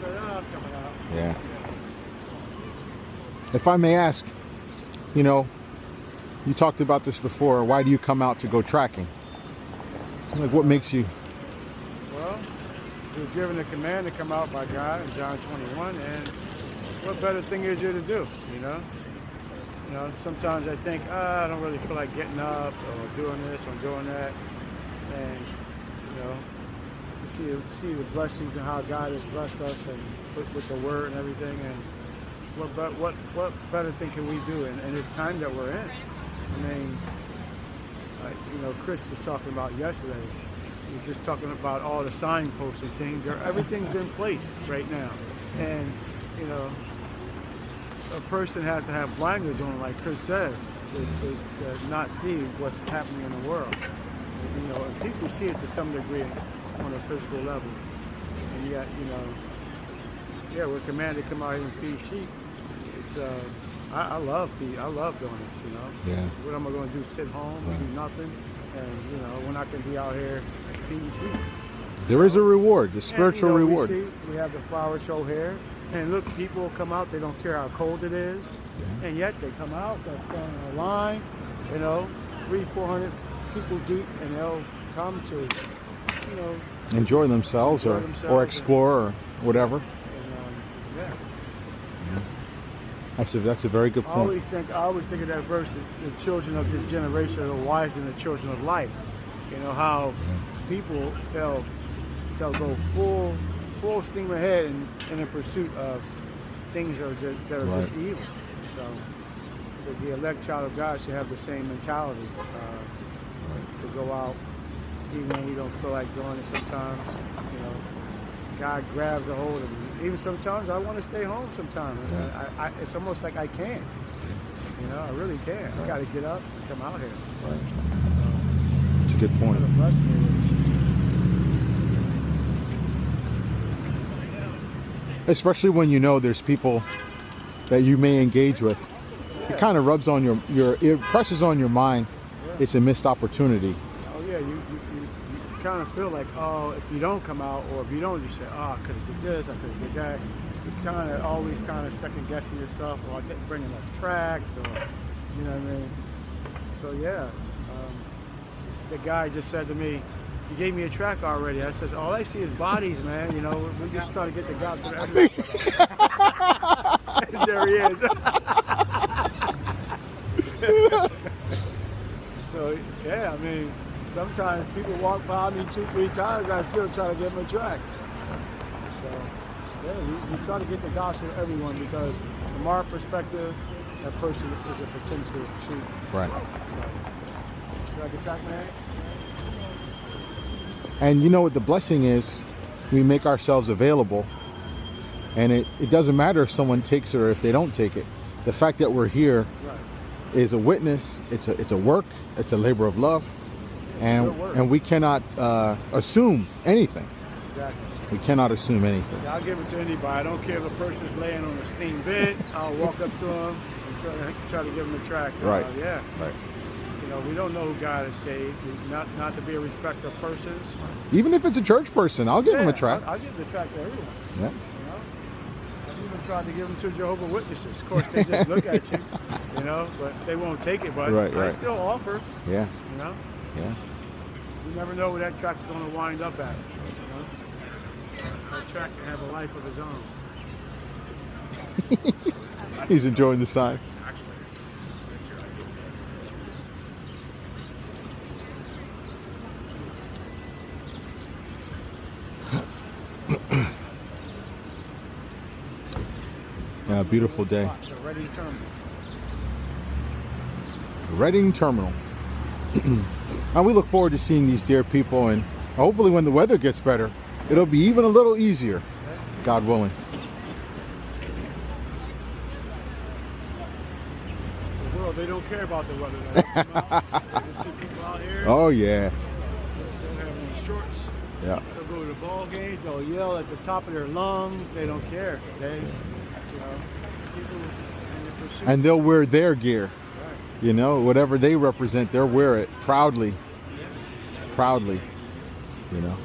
said, oh, I'm coming out. Yeah. If I may ask, you know, you talked about this before. Why do you come out to go tracking? Like, what makes you? Well, we were given a command to come out by God in John 21, and what better thing is there to do, you know? You know, sometimes I think, I don't really feel like getting up or doing this or doing that. And, you know, you see the blessings and how God has blessed us and with the word and everything. And what better thing can we do in this time that we're in? I mean, like, you know, Chris was talking about yesterday. He was just talking about all the signposts and things. Everything's in place right now. And, you know, a person has to have blinders on, like Chris says, to not see what's happening in the world. You know, and people see it to some degree on a physical level. And yet, you know, yeah, we're commanded to come out here and feed sheep. It's I love doing this, you know. Yeah. What am I going to do? Sit home and do nothing? And, you know, when I can be out here feeding sheep. There is a reward, the spiritual reward. We have the flower show here. And look, people come out, they don't care how cold it is. Yeah. And yet they come out, they're standing in a line, you know, 300-400 people deep, and they'll come to, you know, enjoy themselves or explore or whatever. And, yeah. That's a very good point. I always think of that verse, the children of this generation are wiser than the children of light. You know, how people, they'll go full steam ahead in the pursuit of things that are just evil. So the elect child of God should have the same mentality to go out, even when we don't feel like doing it sometimes. You know, God grabs a hold of me. Even sometimes I want to stay home sometimes. Yeah. It's almost like I can't. You know, I really can't. I got to get up and come out here. Right. That's a good point. Especially when you know there's people that you may engage with. It kind of rubs on it presses on your mind. It's a missed opportunity. Oh yeah, you kind of feel like, oh, if you don't come out, or if you don't, you say, oh, I could have did this, I could have did that. You kind of always kind of second guessing yourself, or I didn't bring enough tracks, or you know what I mean. So yeah, the guy just said to me, "You gave me a track already." I says, "All I see is bodies, man. You know, we're just trying to get the gospel to everybody." And there he is. So yeah, I mean, sometimes people walk by me 2-3 times, and I still try to give them a track. So yeah, you try to get the gospel to everyone, because from our perspective, that person is a potential sheep. Right. So, should I get track, man? And you know what the blessing is? We make ourselves available, and it doesn't matter if someone takes it or if they don't take it. The fact that we're here is a witness. It's a work. It's a labor of love, and we cannot assume anything. Exactly. We cannot assume anything. Yeah, I'll give it to anybody. I don't care if a person's laying on a steam bed. I'll walk up to them and try to give them a track. Right. Yeah. Right. You know, we don't know who God has saved. Not to be a respecter of persons. Even if it's a church person, I'll give them a track. I'll give the track to everyone. Yeah. You know? I've even tried to give them to Jehovah's Witnesses. Of course, they just look at you, you know, but they won't take it. But I still offer. Yeah. You know? Yeah. You never know where that track's going to wind up at. You know? That track can have a life of his own. He's enjoying the sign. Yeah, beautiful day. Reading Terminal. Reading Terminal. And we look forward to seeing these dear people, and hopefully when the weather gets better, it'll be even a little easier, God willing. The world, they don't care about the weather. They see people out here. Oh yeah. They'll have on shorts. Yeah. They'll go to the ball games. They'll yell at the top of their lungs. They don't care. They, you know, people in the pursuit. And they'll wear their gear. Right. You know, whatever they represent, they'll wear it proudly. Proudly. You know.